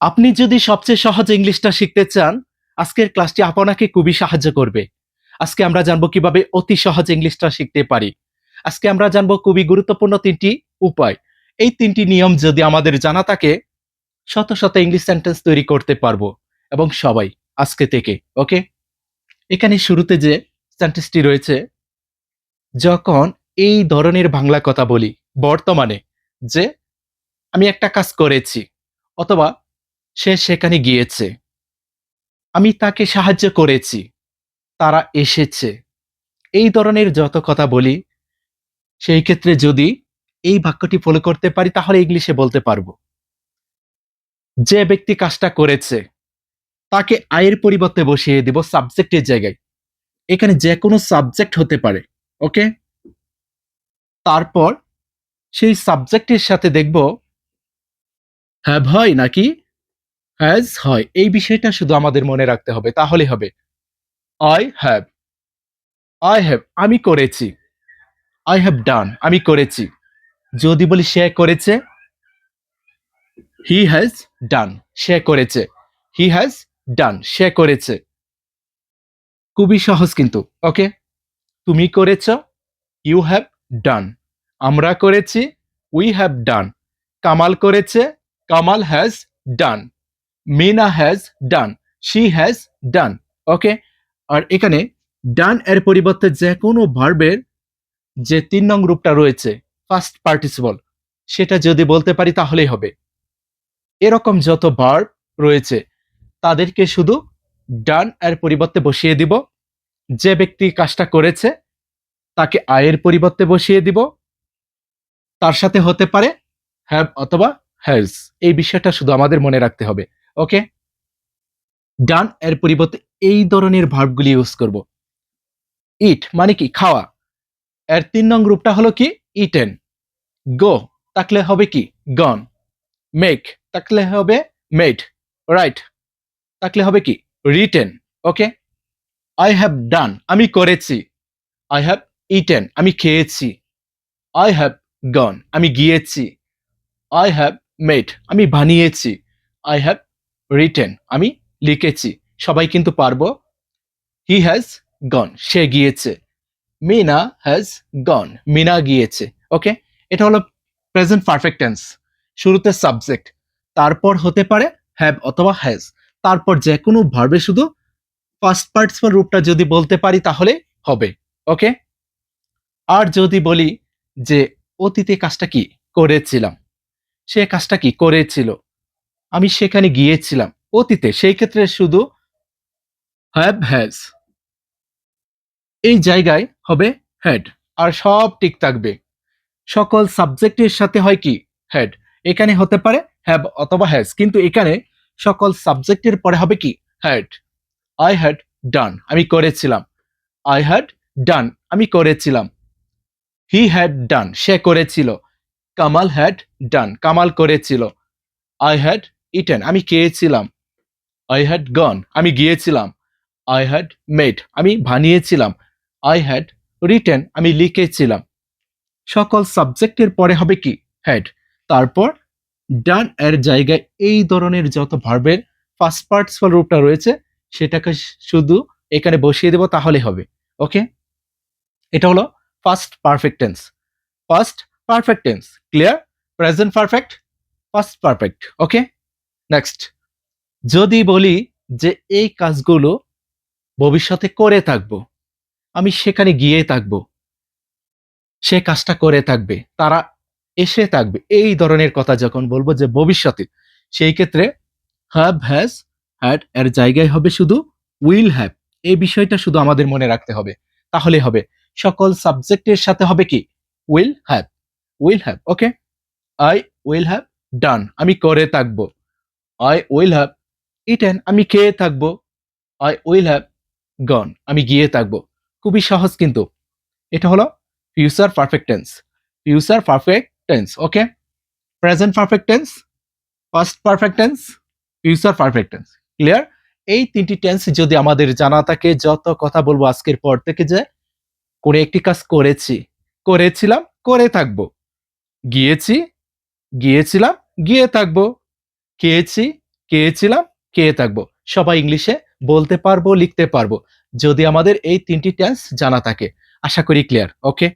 আপনি যদি সবচেয়ে সহজ ইংলিশটা শিখতে চান, আজকের ক্লাসটি আপনাকে খুবই সাহায্য করবে। আজকে আমরা জানবো কিভাবে অতি সহজ ইংলিশটা শিখতে পারি। আজকে আমরা জানবো খুবই গুরুত্বপূর্ণ ৩টি উপায়। এই ৩টি নিয়ম যদি আমাদের জানা থাকে, শত, শত ইংলিশ সেন্টেন্স তৈরি করতে পারবো এবং সবাই আজকে থেকে। ওকে? এখানে শুরুতে যে সেন্টেন্সটি রয়েছে, যখন এই ধরনের বাংলা কথা বলি বর্তমানে যে, "আমি একটা কাজ করেছি" অথবা "সে সেখানে গিয়েছে", "আমি তাকে সাহায্য করেছি", "তারা এসেছে", এই ধরনের যত কথা বলি, সেই ক্ষেত্রে যদি এই বাক্যটি ফলো করতে পারি তাহলে ইংলিশে বলতে পারবো। যে ব্যক্তি কাজটা করেছে তাকে আয়ের পরিবর্তে বসিয়ে দিব সাবজেক্টের জায়গায়। এখানে যেকোনো সাবজেক্ট হতে পারে। ওকে? তারপর সেই সাবজেক্টের সাথে দেখব হ্যাভ হয় নাকি হ্যাজ হয়। এই বিষয়টা শুধু আমাদের মনে রাখতে হবে, তাহলেই হবে। I have, I have আমি করেছি। I have done আমি করেছি। যদি বলি সে করেছে, he has done সে করেছে। he has done সে করেছে। খুবই সহজ কিন্তু। ওকে? তুমি করেছ, you have done। আমরা করেছি, we have done। কামাল করেছে, Kamal has done। Mina has done, she has done। ওকে? আর এখানে done এর পরিবর্তে যেকোনো ভার্বের যে ৩ নং রূপটা রয়েছে, ফার্স্ট পার্টিসিপল, সেটা যদি বলতে পারি তাহলেই হবে। এরকম যত ভার্ব রয়েছে তাদেরকে শুধু ডান এর পরিবর্তে বসিয়ে দিব। যে ব্যক্তি কাজটা করেছে তাকে আয়ের পরিবর্তে বসিয়ে দিব। তার সাথে হতে পারে হ্যাভ অথবা হ্যাজ। এই বিষয়টা শুধু আমাদের মনে রাখতে হবে। ওকে? ডান এর পরিবর্তে এই ধরনের ভার্বগুলি ইউজ করব। ইট মানে কি খাওয়া। এর ৩ নং রূপটা হলো কি ইটেন। গো থাকলে হবে কি গন। মেক থাকলে হবে মেড। রাইট থাকলে হবে কি written. Okay? I have done আমি করেছি। আই হ্যাভ ইটেন আমি খেয়েছি। আই হ্যাভ গন আমি গিয়েছি। আই হ্যাভ মেড আমি বানিয়েছি। আই হ্যাভ রিটেন আমি লিখেছি। সবাই কিন্তু পারবো। হি হ্যাজ গন সে গিয়েছে। মিনা হ্যাজ গন মিনা গিয়েছে। ওকে? এটা হলো প্রেজেন্ট পারফেক্ট টেন্স। শুরুতে সাবজেক্ট, তারপর হতে পারে হ্যাভ অথবা হ্যাজ। তারপর যেকোনো ভার্বে শুধু ফার্স্ট পার্টিসিপল রূপটা যদি বলতে পারি তাহলে হবে। ওকে? আর যদি বলি যে অতীতে কাজটা কি করেছিলাম, সে কাজটা কি করেছিল, আমি সেখানে গিয়েছিলাম অতীতে, সেই ক্ষেত্রে শুধু হ্যাভ হ্যাজ। এই জায়গায় হবে হ্যাড। আর সব ঠিক থাকবে। সকল সাবজেক্টের সাথে হয় কি হ্যাড। এখানে হতে পারে হ্যাভ অথবা হ্যাজ, কিন্তু এখানে সকল সাবজেক্টের পরে হবে কি হ্যাড। আই হ্যাড ডান আমি করেছিলাম। আই হ্যাড ডান আমি করেছিলাম। হি হ্যাড ডান সে করেছিল। কামাল হ্যাড ডান কামাল করেছিল। আই হ্যাড ইটেন আমি খেয়েছিলাম। আই হ্যাড গন আমি গিয়েছিলাম। আই হ্যাড মেড আমি বানিয়েছিলাম। আই হ্যাড রিটেন আমি লিখেছিলাম। সকল সাবজেক্টের পরে হবে কি হ্যাড। তারপর ডান এর জায়গায় এই ধরনের যত ভার্বের ফার্স্ট পার্টিসিপল রূপটা রয়েছে সেটাকে শুধু এখানে বসিয়ে দেব তাহলে হবে। ওকে? এটা হলো first perfect tense. First perfect tense clear? Present perfect, first perfect. Okay? Next, যদি বলি যে এই কাজগুলো ভবিষ্যতে করে থাকবো, আমি সেখানে গিয়ে থাকবো, সে কাজটা করে থাকবে, তারা এসে থাকবে, এই ধরনের কথা যখন বলবো যে ভবিষ্যতে, সেই ক্ষেত্রে হ্যাভ হ্যাজ হ্যাড এর জায়গায় হবে শুধু উইল হ্যাভ। এই বিষয়টা শুধু আমাদের মনে রাখতে হবে, তাহলে হবে। সকল সাবজেক্টের সাথে হবে কি will have. Will have. Okay? I will have done আমি করে থাকবো। আই উইল হ্যাভ ইটেন আমি খেয়ে থাকবো। আই উইল হ্যাভ গন আমি গিয়ে থাকবো। খুবই সহজ কিন্তু। এটা হলো future perfect tense. Future perfect tense. Okay? Present perfect tense, past perfect tense, future perfect tense. Clear? এই ৩টি টেন্স যদি আমাদের জানা থাকে, যত কথা বলবো আজকের পর থেকে যে কোনো একটি কাজ করেছি, করেছিলাম, করে থাকবো, গিয়েছি, গিয়েছিলাম, গিয়ে থাকবো, খেয়েছি, কে ছিলাম, কে থাকবো। সবাই ইংলিশে বলতে পারবো, লিখতে পারবো। যদি আমাদের এই ৩ টি টেন্স জানা থাকে। আশা করি ক্লিয়ার। ওকে?